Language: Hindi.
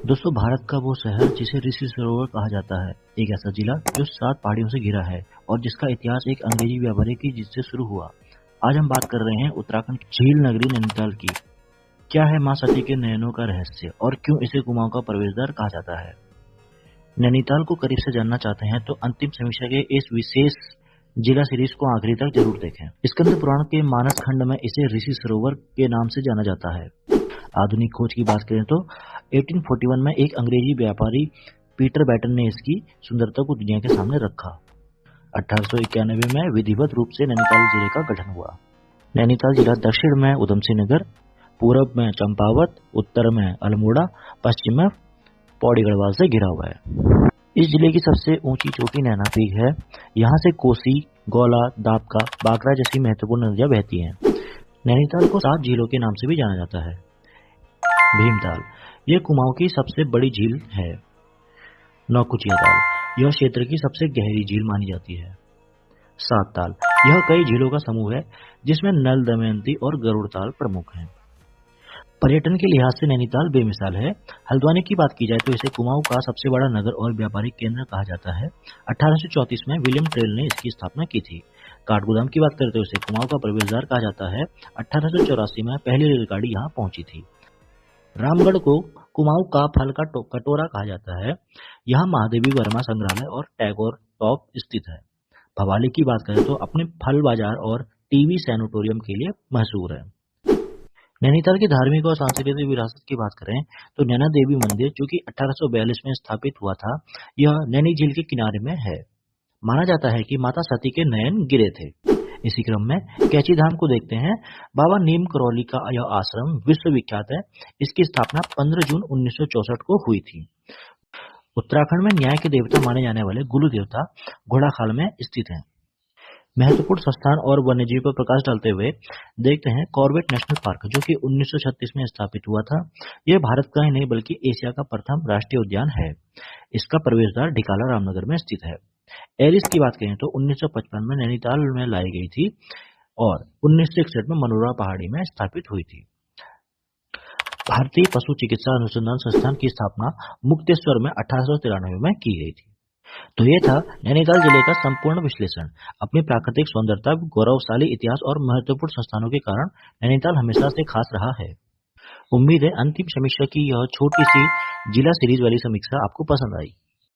दोस्तों, भारत का वो शहर जिसे ऋषि सरोवर कहा जाता है, एक ऐसा जिला जो 7 पहाड़ियों से घिरा है और जिसका इतिहास एक अंग्रेजी व्यापारी की जिद से शुरू हुआ। आज हम बात कर रहे हैं उत्तराखंड की झील नगरी नैनीताल की। क्या है मां सती के नयनों का रहस्य और क्यों इसे कुमाऊं का प्रवेशद्वार कहा जाता है? नैनीताल को करीब से जानना चाहते हैं तो अंतिम समीक्षा के इस विशेष जिला सीरीज को आखिरी तक जरूर देखें। स्कंद पुराण के मानस खंड में इसे ऋषि सरोवर के नाम से जाना जाता है। आधुनिक खोज की बात करें तो 1841 में एक अंग्रेजी व्यापारी पीटर बैटन ने इसकी सुंदरता को दुनिया के सामने रखा। 1891 में विधिवत रूप से नैनीताल जिले का गठन हुआ। नैनीताल जिला दक्षिण में उधम सिंह नगर, पूरब में चंपावत, उत्तर में अल्मोड़ा, पश्चिम में पौड़ी गढ़वाल से घिरा हुआ है। इस जिले की सबसे ऊंची चोटी नैना पीक है। यहाँ से कोसी, गौला, दाबका, बागरा जैसी महत्वपूर्ण नदियां बहती हैं। नैनीताल को 7 झीलों के नाम से भी जाना जाता है। भीमताल, यह कुमाऊं की सबसे बड़ी झील है। नौकुचिया ताल, यह क्षेत्र की सबसे गहरी झील मानी जाती है। सात ताल, यह कई झीलों का समूह है जिसमें नल, दमयंती और गरुड़ ताल प्रमुख हैं। पर्यटन के लिहाज से नैनीताल बेमिसाल है। हल्द्वानी की बात की जाए तो इसे कुमाऊं का सबसे बड़ा नगर और व्यापारिक केंद्र कहा जाता है। 1834 में विलियम ट्रेल ने इसकी स्थापना की थी। काठगोदाम की बात करें तो इसे कुमाऊं का प्रवेशद्वार कहा जाता है। 1884 में पहली रेलगाड़ी यहाँ पहुंची थी। रामगढ़ को कुमाऊं का फल का कटोरा कहा जाता है। यहाँ महादेवी वर्मा संग्रहालय और टैगोर टॉप स्थित है। भवाली की बात करें तो अपने फल बाजार और टीवी सैनिटोरियम के लिए मशहूर है। नैनीताल की धार्मिक और सांस्कृतिक विरासत की बात करें तो नैना देवी मंदिर, जो कि 1842 में स्थापित हुआ था, यह नैनी झील के किनारे में है। माना जाता है कि माता सती के नयन गिरे थे। इसी क्रम में कैची धाम को देखते हैं। बाबा नीम करौली का यह आश्रम विश्वविख्यात है। इसकी स्थापना 15 जून 1964 को हुई थी। उत्तराखंड में न्याय के देवता माने जाने वाले गुरु देवता घोड़ाखाल में स्थित हैं। महत्वपूर्ण संस्थान और वन्यजीव पर प्रकाश डालते हुए देखते हैं कॉर्बेट नेशनल पार्क, जो कि 1936 में स्थापित हुआ था। यह भारत का ही नहीं बल्कि एशिया का प्रथम राष्ट्रीय उद्यान है। इसका प्रवेशद्वार ढिकाला रामनगर में स्थित है। एलिस की बात करें तो 1955 में नैनीताल में लाई गई थी और 1961 में मनोरा पहाड़ी में स्थापित हुई थी। भारतीय पशु चिकित्सा अनुसंधान संस्थान की स्थापना मुक्तेश्वर में 1893 में की गई थी। तो ये था नैनीताल जिले का संपूर्ण विश्लेषण। अपनी प्राकृतिक सुंदरता, गौरवशाली इतिहास और महत्वपूर्ण संस्थानों के कारण नैनीताल हमेशा से खास रहा है। उम्मीद है अंतिम समीक्षा की यह छोटी सी जिला सीरीज वाली समीक्षा आपको पसंद आई।